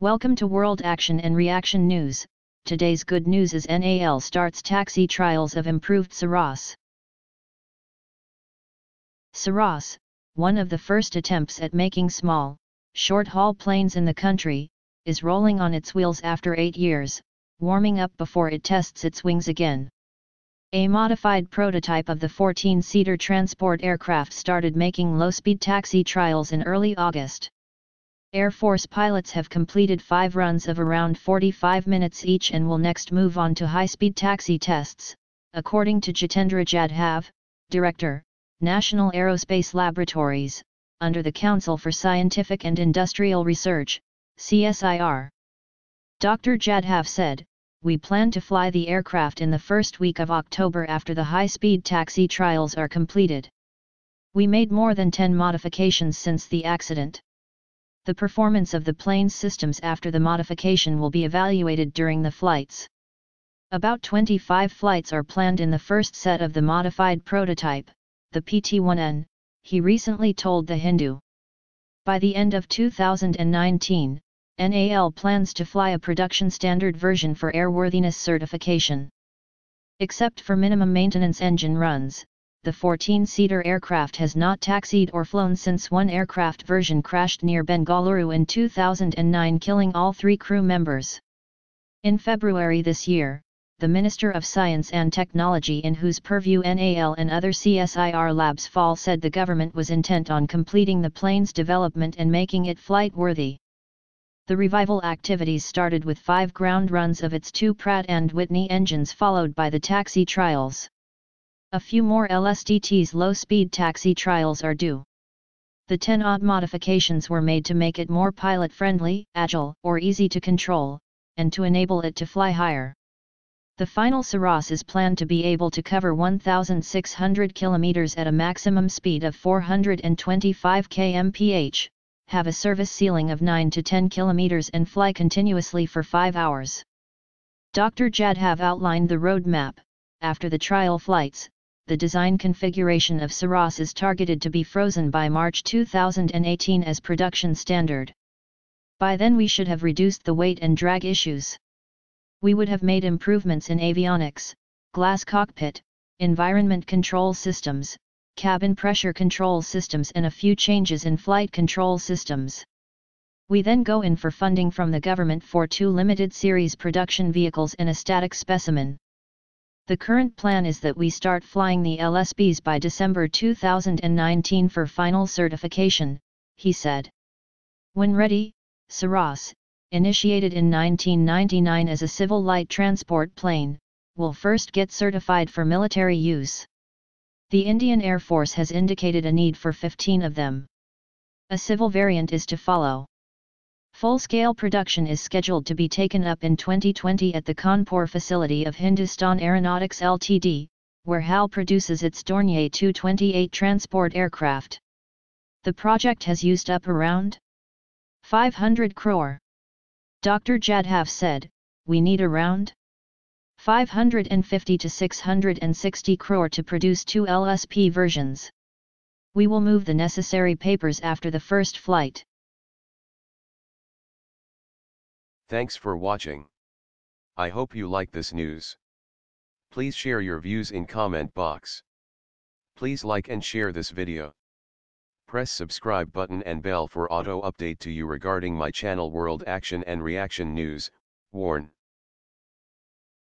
Welcome to World Action and Reaction News. Today's good news is NAL starts taxi trials of improved Saras. Saras, one of the first attempts at making small, short-haul planes in the country, is rolling on its wheels after 8 years, warming up before it tests its wings again. A modified prototype of the 14-seater transport aircraft started making low-speed taxi trials in early August. Air Force pilots have completed 5 runs of around 45 minutes each and will next move on to high-speed taxi tests, according to Jitendra Jadhav, Director, National Aerospace Laboratories, under the Council for Scientific and Industrial Research, CSIR. Dr. Jadhav said, "We plan to fly the aircraft in the first week of October after the high-speed taxi trials are completed. We made more than 10 modifications since the accident. The performance of the plane's systems after the modification will be evaluated during the flights. About 25 flights are planned in the first set of the modified prototype, the PT-1N, he recently told The Hindu. By the end of 2019, NAL plans to fly a production standard version for airworthiness certification. Except for minimum maintenance engine runs, the 14-seater aircraft has not taxied or flown since one aircraft version crashed near Bengaluru in 2009, killing all 3 crew members. In February this year, the Minister of Science and Technology, in whose purview NAL and other CSIR labs fall, said the government was intent on completing the plane's development and making it flight-worthy. The revival activities started with 5 ground runs of its 2 Pratt & Whitney engines, followed by the taxi trials. A few more LSTT's low-speed taxi trials are due. The 10-odd modifications were made to make it more pilot-friendly, agile, or easy to control, and to enable it to fly higher. The final Saras is planned to be able to cover 1,600 km at a maximum speed of 425 km/h, have a service ceiling of 9 to 10 km and fly continuously for 5 hours. Dr. Jadhav outlined the roadmap. After the trial flights, the design configuration of Saras is targeted to be frozen by March 2018 as production standard. By then we should have reduced the weight and drag issues. We would have made improvements in avionics, glass cockpit, environment control systems, cabin pressure control systems, and a few changes in flight control systems. We then go in for funding from the government for 2 limited series production vehicles and a static specimen. The current plan is that we start flying the LSBs by December 2019 for final certification," he said. When ready, Saras, initiated in 1999 as a civil light transport plane, will first get certified for military use. The Indian Air Force has indicated a need for 15 of them. A civil variant is to follow. Full-scale production is scheduled to be taken up in 2020 at the Kanpur facility of Hindustan Aeronautics Ltd, where HAL produces its Dornier 228 transport aircraft. The project has used up around 500 crore. Dr. Jadhav said, "We need around 550 to 660 crore to produce 2 LSP versions. We will move the necessary papers after the first flight." Thanks for watching. I hope you like this news. Please share your views in comment box. Please like and share this video. Press subscribe button and bell for auto update to you regarding my channel World Action and Reaction News. Warn.